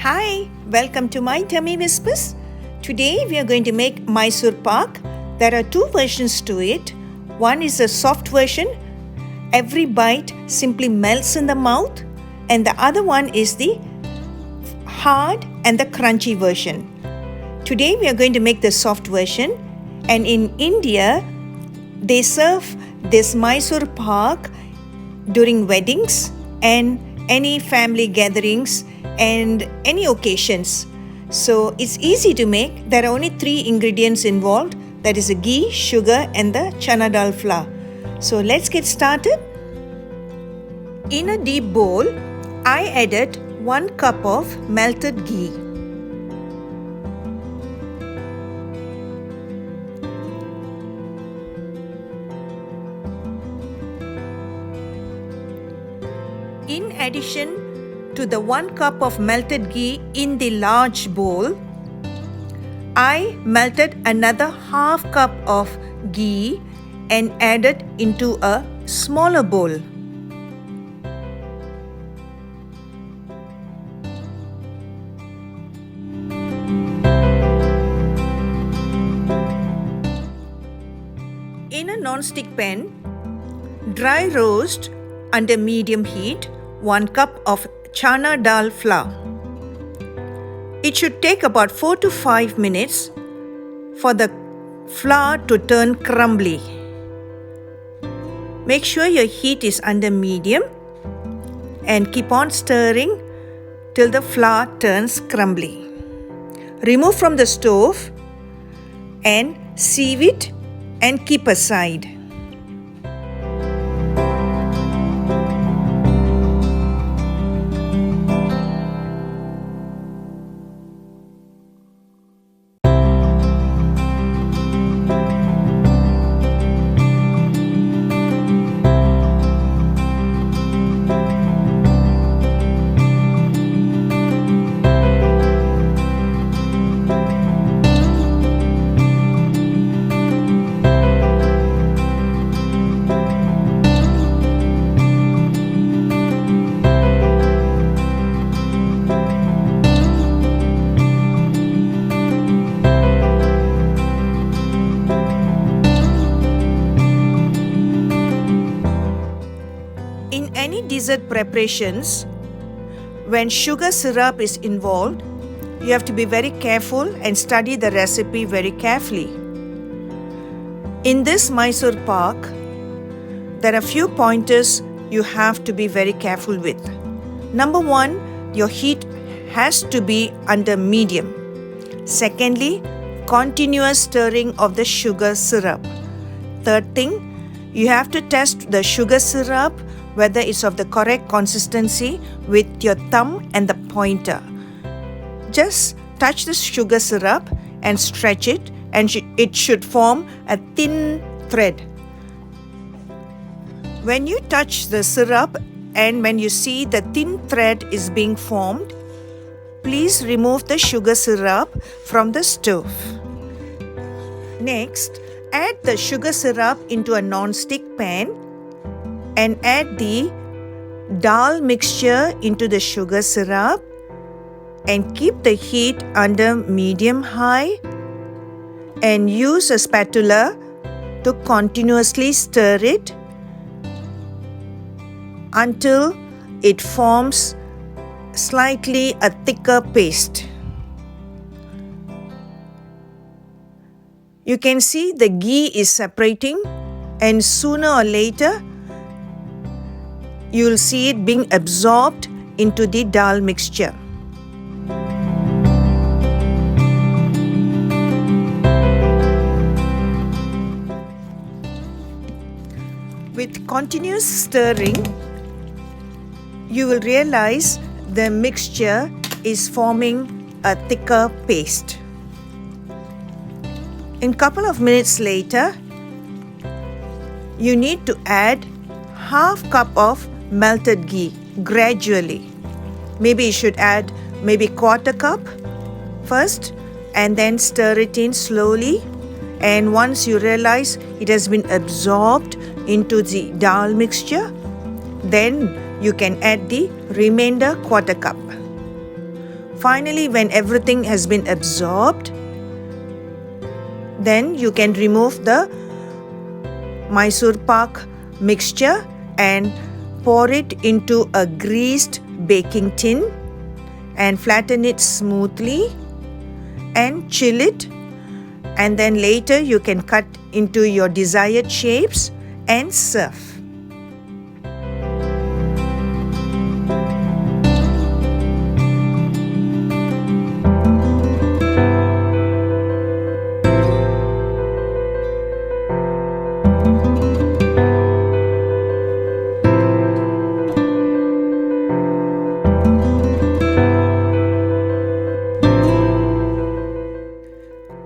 Hi, welcome to my Tummy Whispers. Today we are going to make Mysore Pak. There are two versions to it. One is a soft version. Every bite simply melts in the mouth. And the other one is the hard and the crunchy version. Today we are going to make the soft version. And in India, they serve this Mysore Pak during weddings and any family gatherings and any occasions. So it's easy to make. There are only 3 ingredients involved. That is the ghee, sugar and the chana dal flour. So let's get started. In a deep bowl, I added 1 cup of melted ghee. In addition to the 1 cup of melted ghee in the large bowl, I melted another half cup of ghee and added into a smaller bowl. In a non-stick pan, dry roast under medium heat 1 cup of chana dal flour. It should take about 4 to 5 minutes for the flour to turn crumbly. Make sure your heat is under medium and keep on stirring till the flour turns crumbly. Remove from the stove and sieve it and keep aside. In any dessert preparations, when sugar syrup is involved, you have to be very careful and study the recipe very carefully. In this Mysore Pak, there are few pointers you have to be very careful with. Number 1, your heat has to be under medium. Secondly, continuous stirring of the sugar syrup. Third thing, you have to test the sugar syrup whether it's of the correct consistency with your thumb and the pointer. Just touch the sugar syrup and stretch it, and it should form a thin thread. When you touch the syrup and when you see the thin thread is being formed, please remove the sugar syrup from the stove. Next, add the sugar syrup into a non-stick pan and add the dal mixture into the sugar syrup and keep the heat under medium-high and use a spatula to continuously stir it until it forms slightly a thicker paste. You can see the ghee is separating, and sooner or later you will see it being absorbed into the dal mixture. With continuous stirring, you will realize the mixture is forming a thicker paste. In a couple of minutes later, you need to add half cup of melted ghee gradually. Maybe you should add maybe 1/4 cup first and then stir it in slowly, and once you realize it has been absorbed into the dal mixture, then you can add the remainder 1/4 cup. Finally, when everything has been absorbed, then you can remove the Mysore pak mixture and pour it into a greased baking tin and flatten it smoothly and chill it, and then later you can cut into your desired shapes and serve.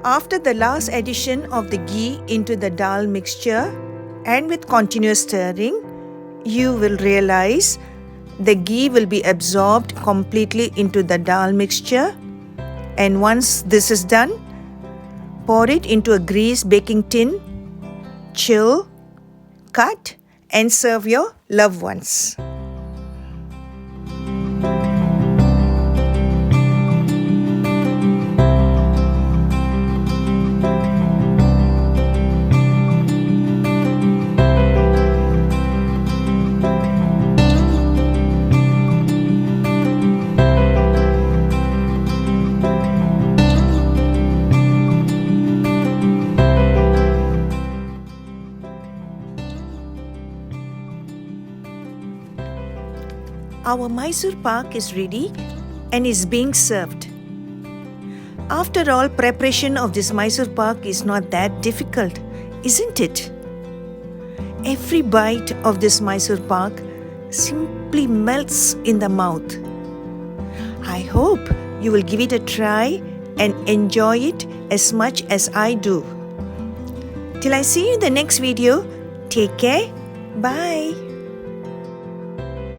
After the last addition of the ghee into the dal mixture and with continuous stirring, you will realize the ghee will be absorbed completely into the dal mixture. And once this is done, pour it into a greased baking tin, chill, cut and serve your loved ones. Our Mysore pak is ready and is being served. After all, preparation of this Mysore pak is not that difficult, isn't it? Every bite of this Mysore pak simply melts in the mouth. I hope you will give it a try and enjoy it as much as I do. Till I see you in the next video, take care. Bye.